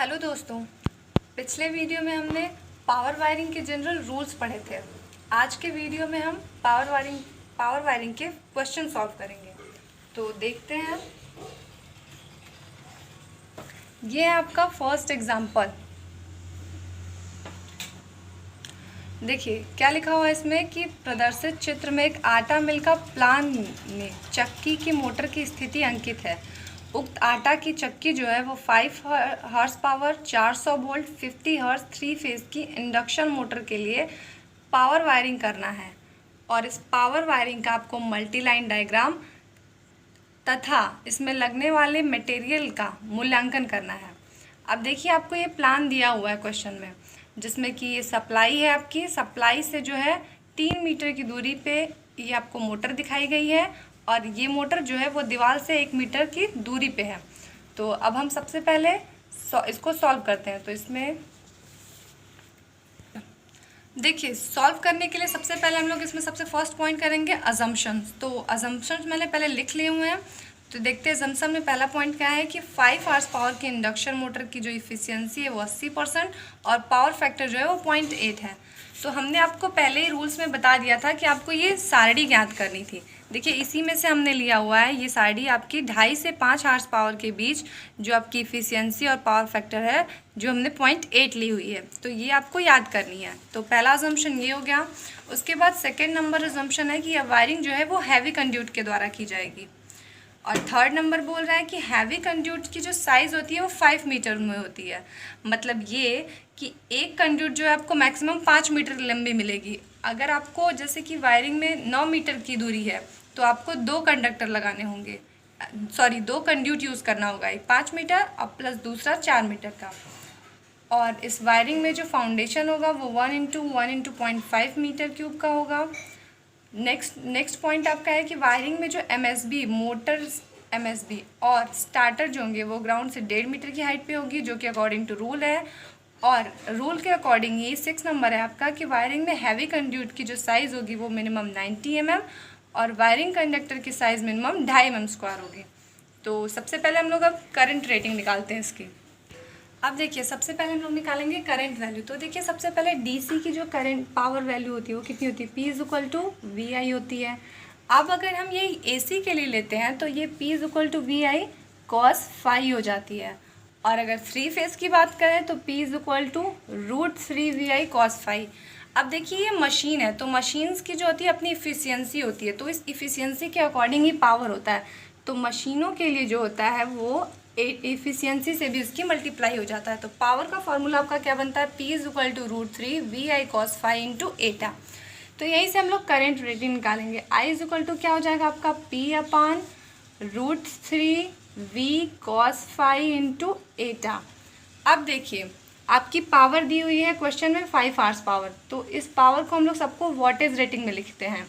Hello दोस्तों, पिछले video में हमने पावर वायरिंग के जनरल रूल्स पढ़े थे। आज के वीडियो में हम पावर वायरिंग के क्वेश्चन सॉल्व करेंगे। तो देखते हैं। ये है आपका फर्स्ट एग्जांपल। देखिए क्या लिखा हुआ है इसमें कि प्रदर्शित चित्र में एक आटा मिल का प्लान में चक्की की मोटर की स्थिति अंकित है। उक्त आटा की चक्की जो है वो 5 horse power 400 volt 50 hertz 3 phase की इंडक्शन मोटर के लिए पावर वायरिंग करना है और इस पावर वायरिंग का आपको मल्टी लाइन डायग्राम तथा इसमें लगने वाले मटेरियल का मूल्यांकन करना है। अब देखिए आपको ये प्लान दिया हुआ है क्वेश्चन में, जिसमें कि ये सप्लाई है। आपकी सप्लाई से जो है 3 मीटर की दूरी पे ये आपको मोटर दिखाई गई है और ये मोटर जो है वो दीवार से 1 मीटर की दूरी पे है। तो अब हम सबसे पहले इसको सॉल्व करते हैं। तो इसमें देखिए सॉल्व करने के लिए सबसे पहले हम लोग इसमें सबसे फर्स्ट पॉइंट करेंगे अजम्पशंस। तो अजम्पशंस मैंने पहले लिख लिए हुए हैं। तो देखते हैं अजम्पशन में पहला पॉइंट क्या है कि 5 हॉर्स पावर की इंडक्शन मोटर की जो इफिशियंसी है वो 80% और पावर फैक्टर जो है वो 0.8 है। तो हमने आपको पहले ही रूल्स में बता दिया था कि आपको ये सारणी ज्ञात करनी थी। देखिए इसी में से हमने लिया हुआ है ये सारणी आपकी 2.5 से 5 हॉर्स पावर के बीच जो आपकी इफिशियंसी और पावर फैक्टर है जो हमने 0.8 ली हुई है। तो ये आपको याद करनी है। तो पहला अजम्पशन ये हो गया। उसके बाद सेकेंड नंबर अजम्पशन है कि वायरिंग जो है वो हैवी कंड्यूट के द्वारा की जाएगी। और थर्ड नंबर बोल रहा है कि हैवी कंड्यूट की जो साइज़ होती है वो 5 मीटर में होती है। मतलब ये कि एक कंड्यूट जो है आपको मैक्सिमम 5 मीटर लंबी मिलेगी। अगर आपको जैसे कि वायरिंग में 9 मीटर की दूरी है तो आपको 2 कंडक्टर लगाने होंगे, 2 कंड्यूट यूज़ करना होगा, एक 5 मीटर और प्लस दूसरा 4 मीटर का। और इस वायरिंग में जो फाउंडेशन होगा वो 1 × 1 × 0.5 मीटर क्यूब का होगा। नेक्स्ट पॉइंट आपका है कि वायरिंग में जो एमएसबी मोटर्स एमएसबी और स्टार्टर जो होंगे वो ग्राउंड से 1.5 मीटर की हाइट पे होगी, जो कि अकॉर्डिंग टू रूल है। और रूल के अकॉर्डिंग ही 6 नंबर है आपका कि वायरिंग में हैवी कंड्यूट की जो साइज़ होगी वो मिनिमम 90 mm और वायरिंग कंडक्टर की साइज़ मिनिमम 2.5 mm स्क्वायर होगी। तो सबसे पहले हम लोग अब करंट रेटिंग निकालते हैं इसकी। अब देखिए सबसे पहले हम लोग निकालेंगे करंट वैल्यू। तो देखिए सबसे पहले डीसी की जो करंट पावर वैल्यू होती है वो कितनी होती है, P = VI होती है। अब अगर हम ये एसी के लिए लेते हैं तो ये P = VI cos phi हो जाती है। और अगर 3 फेज की बात करें तो P = √3VI cos phi। अब देखिए ये मशीन है तो मशीन्स की जो होती है अपनी इफ़िशियंसी होती है, तो इस इफ़िशियंसी के अकॉर्डिंग ही पावर होता है। तो मशीनों के लिए जो होता है वो एफिशिएंसी से भी उसकी मल्टीप्लाई हो जाता है। तो पावर का फॉर्मूला आपका क्या बनता है, P = √3VI cos phi × एटा। तो यहीं से हम लोग करंट रेटिंग निकालेंगे। I = क्या हो जाएगा आपका P/√3V cos phi × एटा। अब देखिए आपकी पावर दी हुई है क्वेश्चन में 5 हॉर्स पावर, तो इस पावर को हम लोग सबको वॉटेज रेटिंग में लिखते हैं।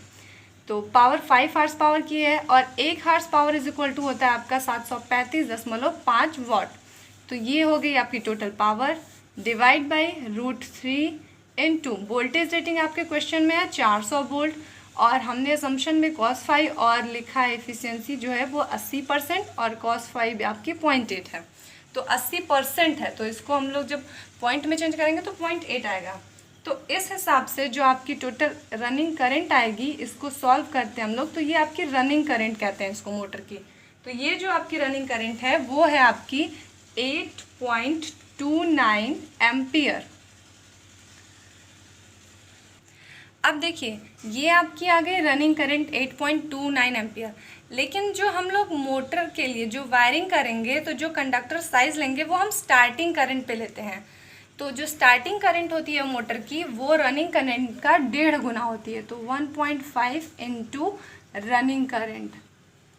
तो पावर 5 हॉर्स पावर की है और 1 हॉर्स पावर = होता है आपका 735.5 वाट। तो ये हो गई आपकी total power divide by √3 × voltage rating आपके क्वेश्चन में है 400 वोल्ट और हमने असम्पशन में cos phi और लिखा है एफिशिएंसी जो है वो 80% और cos phi भी आपकी 0.8 है। तो 80% है तो इसको हम लोग जब पॉइंट में चेंज करेंगे तो 0.8 आएगा। तो इस हिसाब से जो आपकी टोटल रनिंग करंट आएगी इसको सॉल्व करते हैं हम लोग। तो ये आपकी रनिंग करंट कहते हैं इसको मोटर की। तो ये जो आपकी रनिंग करंट है वो है आपकी 8.29 एम्पियर। अब देखिए ये आपकी आ गई रनिंग करंट 8.29 एम्पियर। लेकिन जो हम लोग मोटर के लिए जो वायरिंग करेंगे तो जो कंडक्टर साइज लेंगे वो हम स्टार्टिंग करंट पे लेते हैं। तो जो स्टार्टिंग करंट होती है मोटर की वो रनिंग करंट का 1.5 गुना होती है। तो 1.5 × रनिंग करंट।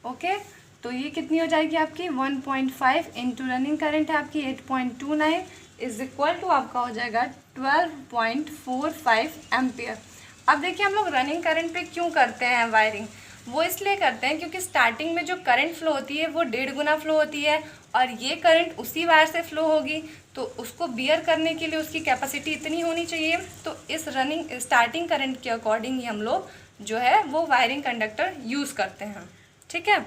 ओके, तो ये कितनी हो जाएगी आपकी 1.5 × रनिंग करंट है आपकी 8.29 = आपका हो जाएगा 12.45 एम्पियर। अब देखिए हम लोग रनिंग करंट पे क्यों करते हैं वायरिंग, वो इसलिए करते हैं क्योंकि स्टार्टिंग में जो करंट फ्लो होती है वो 1.5 गुना फ्लो होती है और ये करंट उसी वायर से फ्लो होगी तो उसको बियर करने के लिए उसकी कैपेसिटी इतनी होनी चाहिए। तो इस रनिंग स्टार्टिंग करंट के अकॉर्डिंग ही हम लोग जो है वो वायरिंग कंडक्टर यूज़ करते हैं। ठीक है।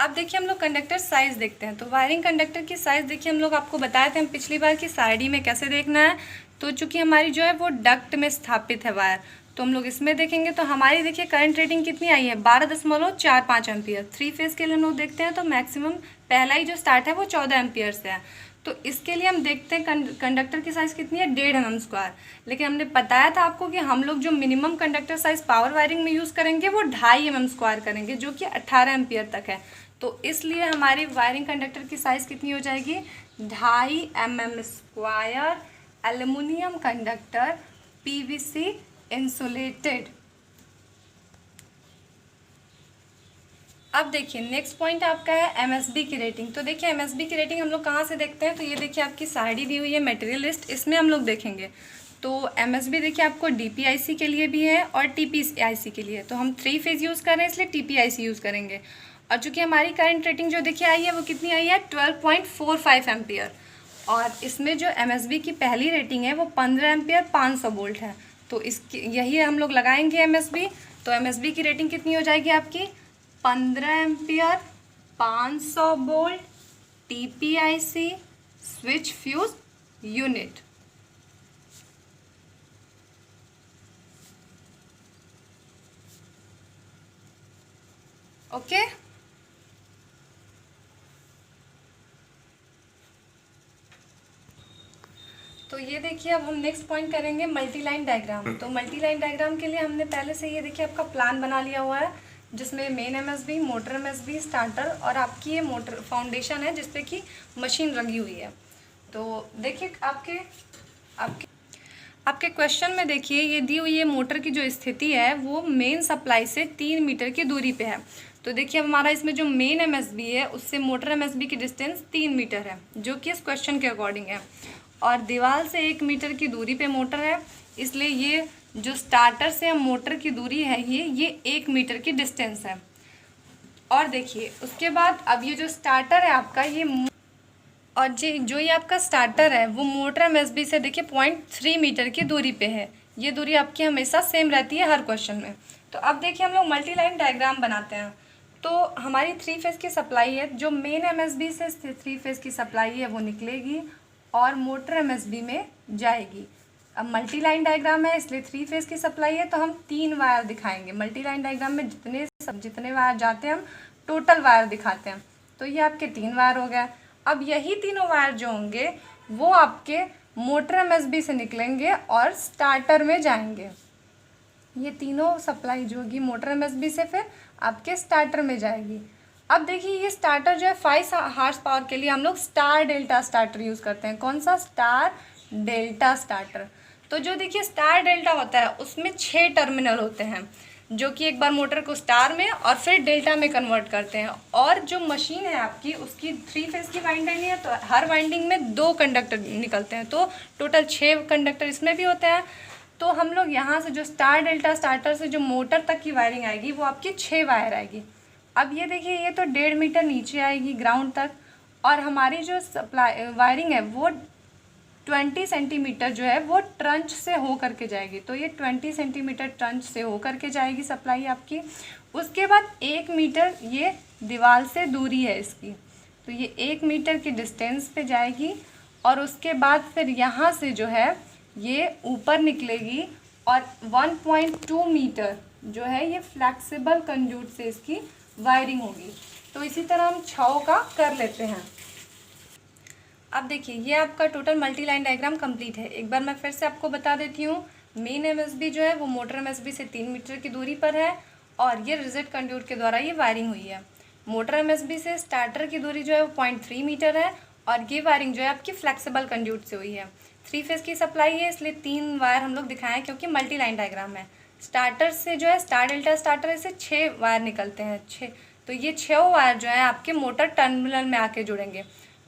अब देखिए हम लोग कंडक्टर साइज़ देखते हैं। तो वायरिंग कंडक्टर की साइज़ देखिए, हम लोग आपको बताए थे हम पिछली बार की साइड में कैसे देखना है। तो चूँकि हमारी जो है वो डक्ट में स्थापित है वायर, तो हम लोग इसमें देखेंगे। तो हमारी देखिए करंट रेटिंग कितनी आई है, 12.45 एम्पियर। 3 फेज़ के लिए हम लोग देखते हैं तो मैक्सिमम पहला ही जो स्टार्ट है वो 14 एम्पियर से है। तो इसके लिए हम देखते हैं कंडक्टर की साइज़ कितनी है, 1.5 mm²। लेकिन हमने बताया था आपको कि हम लोग जो minimum conductor size power wiring में यूज़ करेंगे वो 2.5 mm² करेंगे, जो कि 18 एम्पियर तक है। तो इसलिए हमारी वायरिंग कंडक्टर की साइज़ कितनी हो जाएगी, 2.5 mm²। Aluminium conductor PVC insulated. अब देखिए नेक्स्ट पॉइंट आपका है MSB की रेटिंग। तो देखिए MSB की रेटिंग हम लोग कहाँ से देखते हैं, तो ये देखिए आपकी साइड दी हुई है मटेरियल लिस्ट, इसमें हम लोग देखेंगे। तो MSB देखिए आपको DPIC के लिए भी है और TPIC के लिए। तो हम 3 फेज़ यूज़ कर रहे हैं इसलिए TPIC यूज़ करेंगे। और चूँकि हमारी करंट रेटिंग जो देखिए आई है वो कितनी आई है, 12.45 एम्पियर। और इसमें जो MSB की पहली रेटिंग है वो 15 एम्पियर 500 वोल्ट है। तो इसकी यही हम लोग लगाएंगे MSB। तो MSB की रेटिंग कितनी हो जाएगी आपकी, 15 ampere 500 volt TPIC switch fuse unit. Okay, तो ये देखिए अब हम नेक्स्ट पॉइंट करेंगे मल्टी लाइन डायग्राम। तो मल्टी लाइन डायग्राम के लिए हमने पहले से ये देखिए आपका प्लान बना लिया हुआ है, जिसमें main MSB, motor MSB, starter और आपकी ये मोटर फाउंडेशन है जिसपे कि मशीन लगी हुई है। तो देखिए आपके आपके आपके क्वेश्चन में देखिए ये दी हुई है मोटर की जो स्थिति है वो मेन सप्लाई से 3 मीटर की दूरी पे है। तो देखिए हमारा इसमें जो मेन MSB है उससे मोटर MSB की डिस्टेंस 3 मीटर है, जो कि इस क्वेश्चन के अकॉर्डिंग है। और दीवार से 1 मीटर की दूरी पे मोटर है, इसलिए ये जो स्टार्टर से हम मोटर की दूरी है ये 1 मीटर की डिस्टेंस है। और देखिए उसके बाद अब ये जो स्टार्टर है आपका और जो ये आपका स्टार्टर है वो मोटर MSB से देखिए 0.3 मीटर की दूरी पे है। ये दूरी आपकी हमेशा सेम रहती है हर क्वेश्चन में। तो अब देखिए हम लोग मल्टी लाइन डायग्राम बनाते हैं। तो हमारी 3 फेज़ की सप्लाई है, जो मेन MSB से 3 फेज़ की सप्लाई है वो निकलेगी और मोटर MSB में जाएगी। अब मल्टी लाइन डायग्राम है इसलिए 3 फेज़ की सप्लाई है, तो हम 3 वायर दिखाएंगे। मल्टी लाइन डायग्राम में जितने वायर जाते हैं हम टोटल वायर दिखाते हैं। तो ये आपके 3 वायर हो गया। अब यही तीनों वायर जो होंगे वो आपके मोटर MSB से निकलेंगे और स्टार्टर में जाएंगे। ये तीनों सप्लाई जो होगी मोटर MSB से फिर आपके स्टार्टर में जाएगी। अब देखिए ये स्टार्टर जो है 5 हार्स पावर के लिए हम लोग स्टार डेल्टा स्टार्टर यूज़ करते हैं। कौन सा, स्टार डेल्टा स्टार्टर। तो जो देखिए स्टार डेल्टा होता है उसमें 6 टर्मिनल होते हैं, जो कि एक बार मोटर को स्टार में और फिर डेल्टा में कन्वर्ट करते हैं। और जो मशीन है आपकी उसकी 3 फेज़ की वाइंडिंग है, तो हर वाइंडिंग में 2 कंडक्टर निकलते हैं, तो टोटल 6 कंडक्टर इसमें भी होते हैं। तो हम लोग यहाँ से जो स्टार डेल्टा स्टार्टर से जो मोटर तक की वायरिंग आएगी वो आपकी 6 वायर आएगी। अब ये देखिए ये तो 1.5 मीटर नीचे आएगी ग्राउंड तक, और हमारी जो सप्लाई वायरिंग है वो 20 सेंटीमीटर जो है वो ट्रंच से हो करके जाएगी। तो ये 20 सेंटीमीटर ट्रंच से हो करके जाएगी सप्लाई आपकी। उसके बाद 1 मीटर ये दीवार से दूरी है इसकी, तो ये 1 मीटर की डिस्टेंस पे जाएगी। और उसके बाद फिर यहाँ से जो है ये ऊपर निकलेगी और 1.2 मीटर जो है ये फ्लैक्सिबल कंड्यूट से इसकी वायरिंग होगी। तो इसी तरह हम 6 का कर लेते हैं। अब देखिए ये आपका total multi line diagram complete है। एक बार मैं फिर से आपको बता देती हूँ, मेन MSB जो है वो मोटर MSB से 3 मीटर की दूरी पर है और ये रिजिड कंड्यूट के द्वारा ये वायरिंग हुई है। मोटर MSB से स्टार्टर की दूरी जो है वो 0.3 मीटर है और ये वायरिंग जो है आपकी फ्लेक्सिबल कंड्यूट से हुई है। 3 फेज़ की सप्लाई है इसलिए 3 वायर हम लोग दिखाए हैं क्योंकि मल्टी लाइन डायग्राम है। स्टार्टर से जो है स्टार डेल्टा स्टार्टर से 6 वायर निकलते हैं, 6। तो ये 6 वायर जो है आपके मोटर टर्मिनल में आके जुड़ेंगे।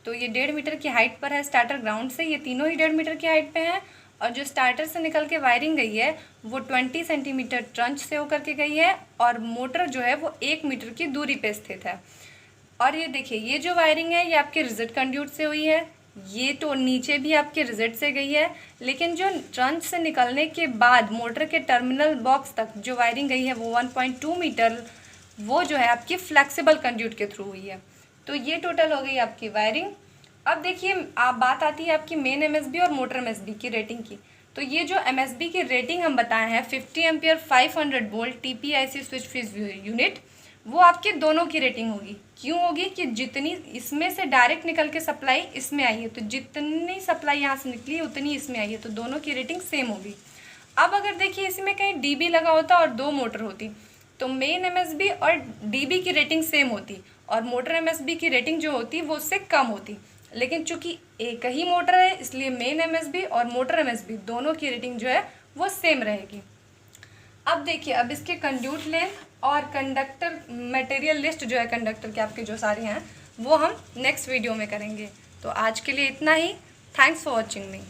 तो ये 1.5 मीटर की हाइट पर है स्टार्टर ग्राउंड से, ये तीनों ही 1.5 मीटर की हाइट पे हैं। और जो स्टार्टर से निकल के वायरिंग गई है वो 20 सेंटीमीटर ट्रंच से होकर के गई है और मोटर जो है वो 1 मीटर की दूरी पे स्थित है। और ये देखिए ये जो वायरिंग है ये आपके रिजिड कंड्यूट से हुई है, ये तो नीचे भी आपके रिजिड से गई है, लेकिन जो ट्रंच से निकलने के बाद मोटर के टर्मिनल बॉक्स तक जो वायरिंग गई है वो 1.2 मीटर वो जो है आपकी फ्लेक्सिबल कंड्यूट के थ्रू हुई है। तो ये टोटल हो गई आपकी वायरिंग। अब देखिए आप बात आती है आपकी मेन एमएसबी और मोटर एमएसबी की रेटिंग की। तो ये जो एमएसबी की रेटिंग हम बताए हैं 50 ampere 500 volt TPIC switch fuse unit, वो आपके दोनों की रेटिंग होगी। क्यों होगी कि जितनी इसमें से डायरेक्ट निकल के सप्लाई इसमें आई है, तो जितनी सप्लाई यहाँ से निकली है उतनी इसमें आई है, तो दोनों की रेटिंग सेम होगी। अब अगर देखिए इसमें कहीं डीबी लगा होता और 2 मोटर होती, तो मेन एमएसबी और डीबी की रेटिंग सेम होती और मोटर एमएसबी की रेटिंग जो होती वो उससे कम होती। लेकिन चूंकि एक ही मोटर है इसलिए मेन एमएसबी और मोटर एमएसबी दोनों की रेटिंग जो है वो सेम रहेगी। अब देखिए अब इसके कंड्यूट लेंथ और कंडक्टर मटेरियल लिस्ट जो है कंडक्टर के आपके जो सारे हैं वो हम नेक्स्ट वीडियो में करेंगे। तो आज के लिए इतना ही। Thanks for watching me.